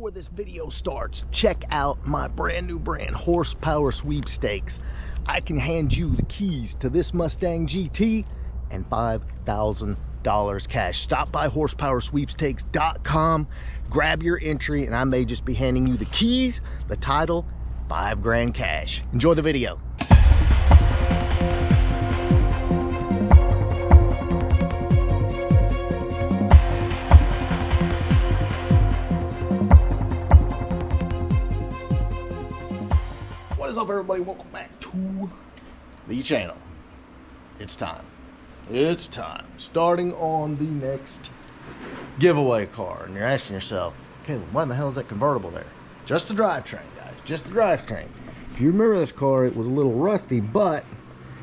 before this video starts, check out my brand new brand, Horsepower Sweepstakes. I can hand you the keys to this Mustang GT and $5,000 cash. Stop by horsepowersweepstakes.com, grab your entry, and I may just be handing you the keys, the title, $5 grand cash. Enjoy the video. What is up, everybody? Welcome back to the channel. It's time. It's time. Starting on the next giveaway car. And you're asking yourself, Caleb, why the hell is that convertible there? Just the drivetrain, guys. Just the drivetrain. If you remember this car, it was a little rusty, but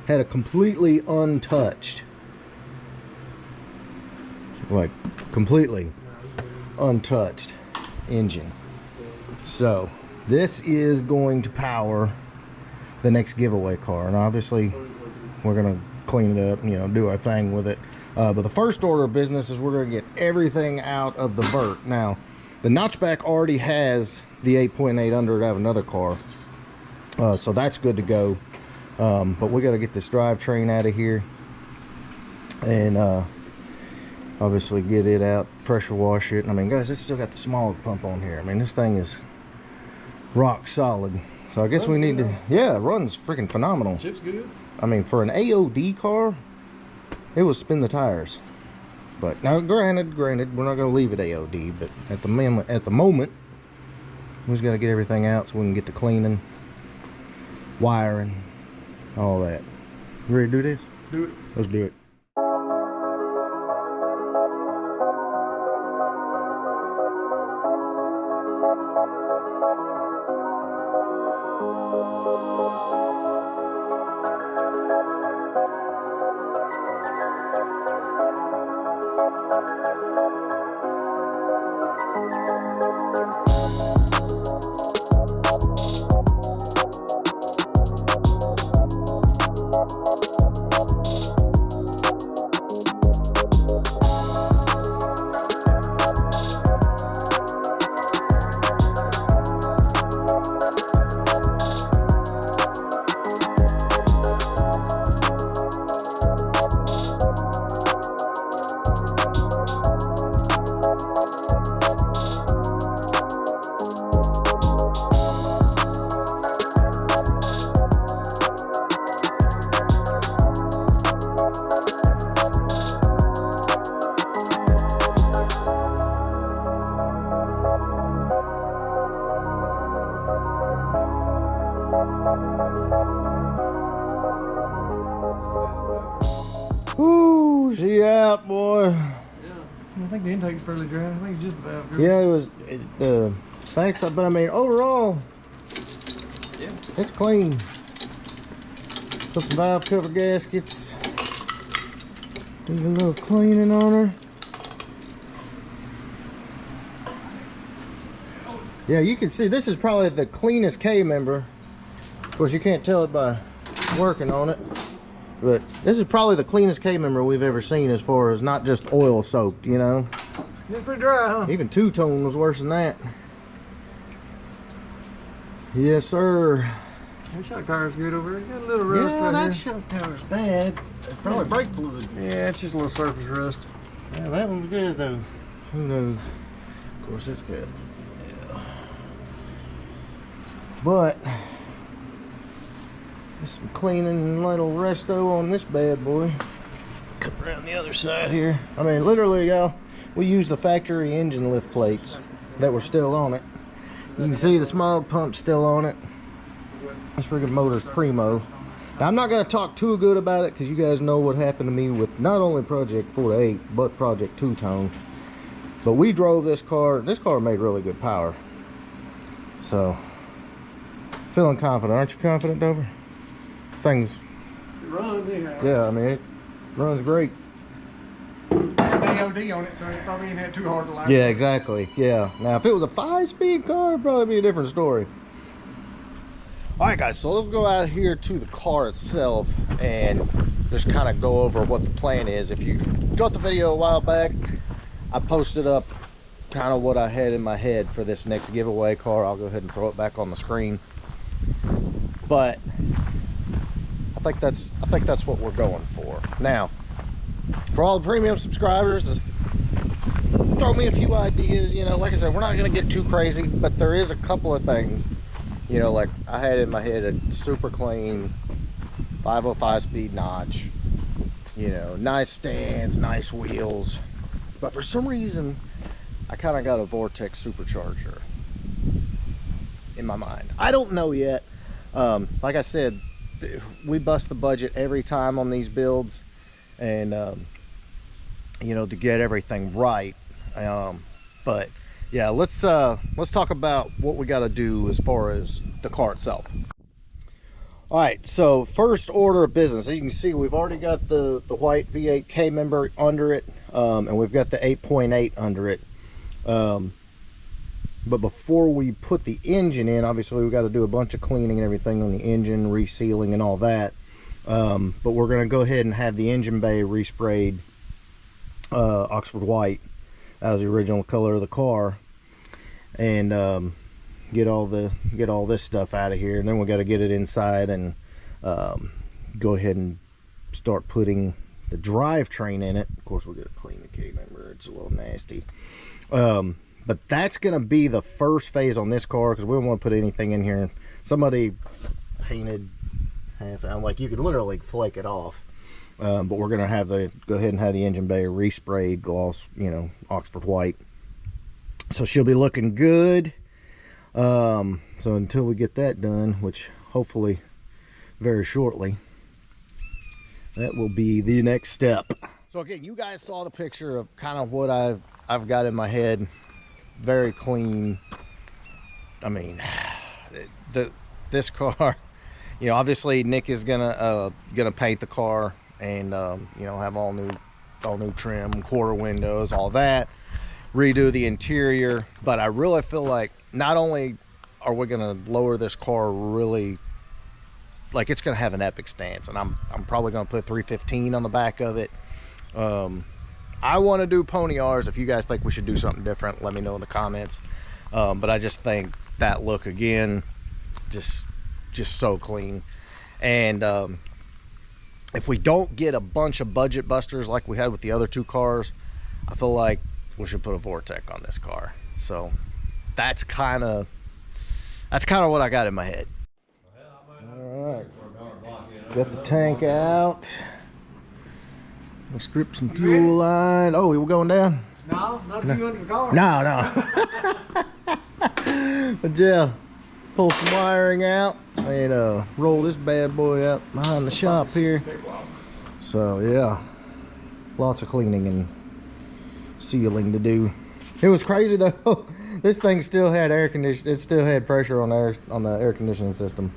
had a completely untouched, like completely untouched engine. So this is going to power the next giveaway car, and obviously we're gonna clean it up, you know, do our thing with it. But the first order of business is we're gonna get everything out of the vert. Now, the notchback already has the 8.8 under it. I have another car, so that's good to go. But we got to get this drivetrain out of here, and obviously get it out, pressure wash it. I mean, guys, it's still got the small pump on here. I mean, this thing is rock solid. So I guess we need to, yeah, it runs freaking phenomenal. Chip's good. I mean, for an AOD car, it will spin the tires. But now, granted, we're not going to leave it AOD. But at the moment, we just got to get everything out so we can get to cleaning, wiring, all that. You ready to do this? Do it. Let's do it. Woo, she out, boy. Yeah. I think the intake's fairly dry. I think it's just about good. Yeah, it was, thanks, but I mean, overall, yeah, it's clean. Put some valve cover gaskets. Do a little cleaning on her. Yeah, you can see this is probably the cleanest K member. Of course, you can't tell it by working on it. But this is probably the cleanest K member we've ever seen, as far as not just oil soaked, you know. it's pretty dry, huh? Even two-tone was worse than that. Yes, sir. That shock tire's good over here. Got a little rust Yeah, right that here. shock tower's bad. It's probably brake fluid. Yeah, it's just a little surface rust. Yeah, that one's good though. Who knows? Of course, it's good. Yeah. But just some cleaning and little resto on this bad boy. Come around the other side here. I mean, literally, y'all, we used the factory engine lift plates that were still on it. You can see the smog pump still on it. This friggin' motor's primo. Now, I'm not going to talk too good about it because you guys know what happened to me with not only Project 4-8 but Project 2-Tone. But we drove this car. This car made really good power. So, feeling confident. Aren't you confident, Dover? This thing's, It runs anyhow. yeah, I mean, it runs great. AOD on it, so it probably ain't had too hard to like. Yeah, exactly. Yeah. Now, if it was a 5-speed car, it'd probably be a different story. All right, guys, so let's go out here to the car itself and just kind of go over what the plan is. If you got the video a while back, I posted up kind of what I had in my head for this next giveaway car. I'll go ahead and throw it back on the screen. But I think that's what we're going for. Now, for all the premium subscribers, throw me a few ideas. You know, like I said, we're not going to get too crazy, but there is a couple of things. You know, like I had in my head a super clean 505 speed notch. You know, nice stands, nice wheels. But for some reason, I kind of got a Vortex supercharger in my mind. I don't know yet. Like I said, we bust the budget every time on these builds, and you know, to get everything right. But yeah, let's talk about what we got to do as far as the car itself. All right, so first order of business, as you can see, we've already got the white V8 K member under it, and we've got the 8.8 under it. But before we put the engine in, obviously we've got to do a bunch of cleaning and everything on the engine, resealing and all that. But we're going to go ahead and have the engine bay resprayed Oxford white. That was the original color of the car, and get all this stuff out of here. And then we got to get it inside and go ahead and start putting the drivetrain in it. Of course, we're going to clean the K member. It's a little nasty. But that's going to be the first phase on this car, because we don't want to put anything in here. Somebody painted half out, like you could literally flake it off. But we're going to go ahead and have the engine bay resprayed gloss, you know, Oxford white. So she'll be looking good. So until we get that done, which hopefully very shortly, that will be the next step. So again, you guys saw the picture of kind of what I've got in my head. Very clean. I mean, this car, you know, obviously Nick is gonna paint the car, and you know, have all new trim, quarter windows, all that, redo the interior. But I really feel like not only are we gonna lower this car really, like, it's gonna have an epic stance, and I'm probably gonna put 315 on the back of it. I want to do pony R's. If you guys think we should do something different, let me know in the comments. But I just think that look, again, just so clean. And if we don't get a bunch of budget busters like we had with the other two cars, I feel like we should put a Vortex on this car. So that's kind of what I got in my head. All right, got the tank out. We'll strip some fuel line. Oh, we were going down? No, not you under the car. No. But yeah, pull some wiring out and roll this bad boy out behind the shop here. So yeah, lots of cleaning and sealing to do. It was crazy though. This thing still had air conditioning. It still had pressure on the air conditioning system.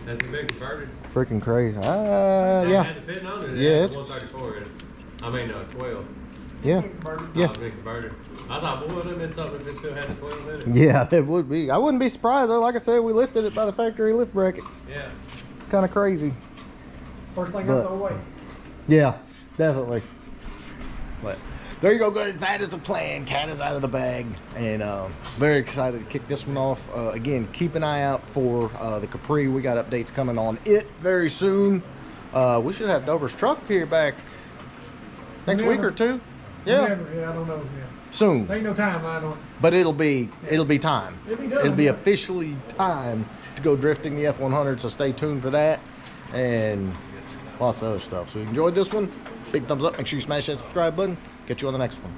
That's a big converter. Freaking crazy. Yeah. Had the fitting on it. Yeah, it's 134 in it. I mean, 12. Yeah. Yeah. Big converter. I thought, boy, would have been something if it still had the 12 in it. Yeah, it would be. I wouldn't be surprised though. Like I said, we lifted it by the factory lift brackets. Yeah. Kind of crazy. First thing I throw away. Yeah, definitely. But there you go, guys. That is the plan. Cat is out of the bag, and very excited to kick this one off. Again, keep an eye out for the Capri. We got updates coming on it very soon. We should have Dover's truck here back next week or two. Yeah. Yeah, I don't know. Yeah. Soon. Ain't no time. I don't. But it'll be time. It'll be officially time to go drifting the F100. So stay tuned for that, and lots of other stuff. So you enjoyed this one? Big thumbs up. Make sure you smash that subscribe button. Catch you on the next one.